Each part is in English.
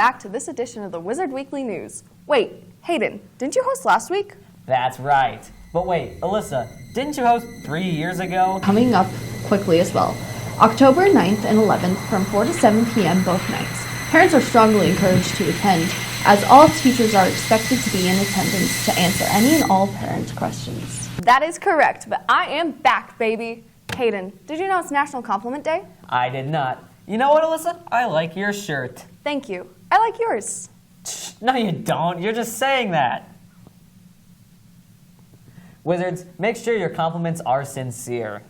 back to this edition of the Wizard Weekly News. Wait, Hayden, didn't you host last week? That's right. But wait, Alyssa, didn't you host 3 years ago? Coming up quickly as well. October 9th and 11th from 4 to 7 p.m. both nights. Parents are strongly encouraged to attend, as all teachers are expected to be in attendance to answer any and all parent questions. That is correct, but I am back, baby. Hayden, did you know it's National Compliment Day? I did not. You know what, Alyssa? I like your shirt. Thank you. I like yours. No, you don't. You're just saying that. Wizards, make sure your compliments are sincere.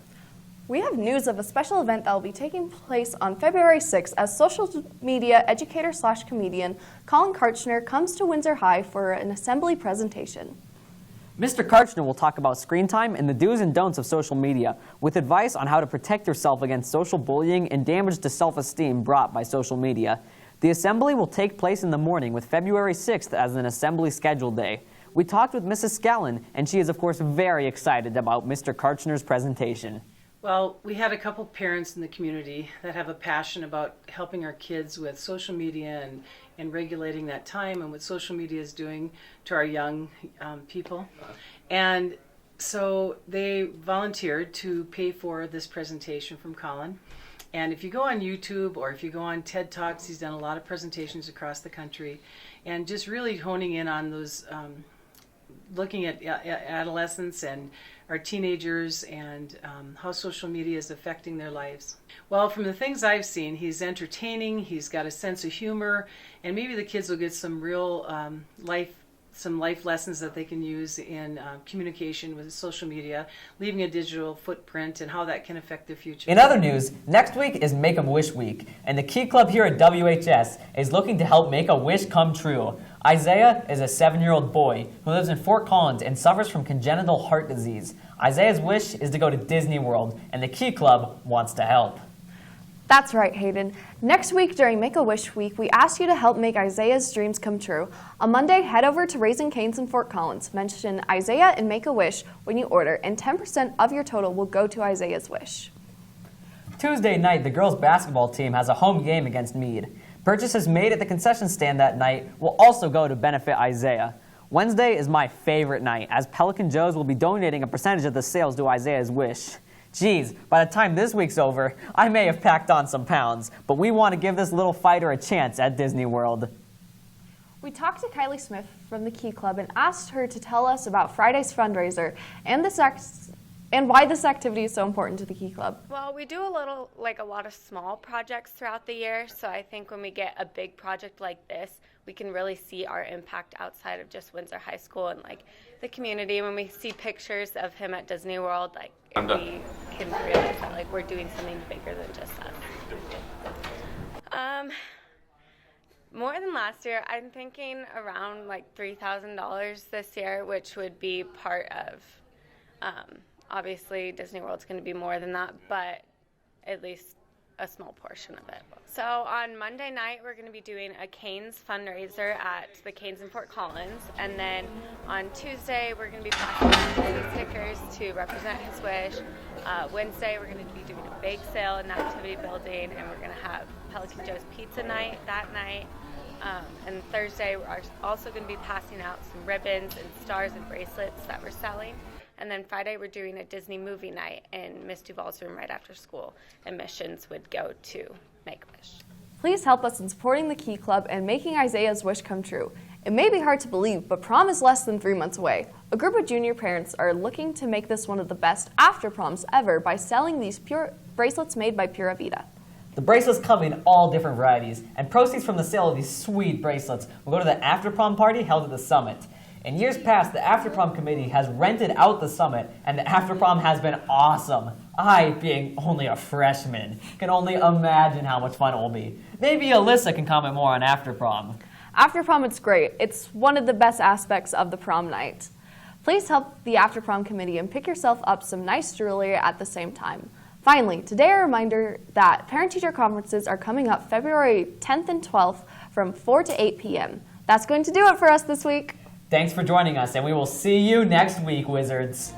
We have news of a special event that will be taking place on February 6th as social media educator/comedian Collin Kartchner comes to Windsor High for an assembly presentation. Mr. Kartchner will talk about screen time and the do's and don'ts of social media, with advice on how to protect yourself against social bullying and damage to self-esteem brought by social media. The assembly will take place in the morning, with February 6th as an assembly scheduled day. We talked with Mrs. Scallon, and she is, of course, very excited about Mr. Kartchner's presentation. Well, we had a couple parents in the community that have a passion about helping our kids with social media and regulating that time and what social media is doing to our young people. And so they volunteered to pay for this presentation from Collin. And if you go on YouTube or if you go on TED Talks, he's done a lot of presentations across the country and just really honing in on those, looking at adolescents and our teenagers and how social media is affecting their lives. Well, from the things I've seen, he's entertaining, he's got a sense of humor, and maybe the kids will get some real life lessons that they can use in communication with social media, leaving a digital footprint and how that can affect their future. In other news, next week is Make-A-Wish Week, and the Key Club here at WHS is looking to help make a wish come true. Isaiah is a 7-year-old boy who lives in Fort Collins and suffers from congenital heart disease. Isaiah's wish is to go to Disney World, and the Key Club wants to help. That's right, Hayden. Next week during Make-A-Wish Week, we ask you to help make Isaiah's dreams come true. On Monday, head over to Raising Cane's in Fort Collins. Mention Isaiah and Make-A-Wish when you order, and 10% of your total will go to Isaiah's wish. Tuesday night, the girls' basketball team has a home game against Meade. Purchases made at the concession stand that night will also go to benefit Isaiah. Wednesday is my favorite night, as Pelican Joe's will be donating a percentage of the sales to Isaiah's wish. Geez, by the time this week's over, I may have packed on some pounds, but we want to give this little fighter a chance at Disney World. We talked to Kylie Smith from the Key Club and asked her to tell us about Friday's fundraiser and why this activity is so important to the Key Club. Well, we do a lot of small projects throughout the year, so I think when we get a big project like this, we can really see our impact outside of just Windsor High School and the community. When we see pictures of him at Disney World, we can realize that we're doing something bigger than just us. More than last year, I'm thinking around $3,000 this year, which would be part of. Obviously, Disney World's going to be more than that, but at least a small portion of it. So on Monday night, we're going to be doing a Cane's fundraiser at the Cane's in Fort Collins, and then on Tuesday, we're going to be passing out stickers to represent his wish. Wednesday, we're going to be doing a bake sale in the activity building, and we're going to have Pelican Joe's Pizza Night that night. And Thursday, we're also going to be passing out some ribbons and stars and bracelets that we're selling. And then Friday, we're doing a Disney movie night in Miss Duval's room right after school. Admissions would go to Make-A-Wish. Please help us in supporting the Key Club and making Isaiah's wish come true. It may be hard to believe, but prom is less than 3 months away. A group of junior parents are looking to make this one of the best after proms ever by selling these bracelets made by Pura Vida. The bracelets come in all different varieties, and proceeds from the sale of these sweet bracelets will go to the after prom party held at the summit. In years past, the after prom committee has rented out the summit, and the after prom has been awesome. I, being only a freshman, can only imagine how much fun it will be. Maybe Alyssa can comment more on after prom. After prom, it's great. It's one of the best aspects of the prom night. Please help the after prom committee and pick yourself up some nice jewelry at the same time. Finally, today a reminder that parent-teacher conferences are coming up February 10th and 12th from 4 to 8 p.m. That's going to do it for us this week. Thanks for joining us, and we will see you next week, Wizards.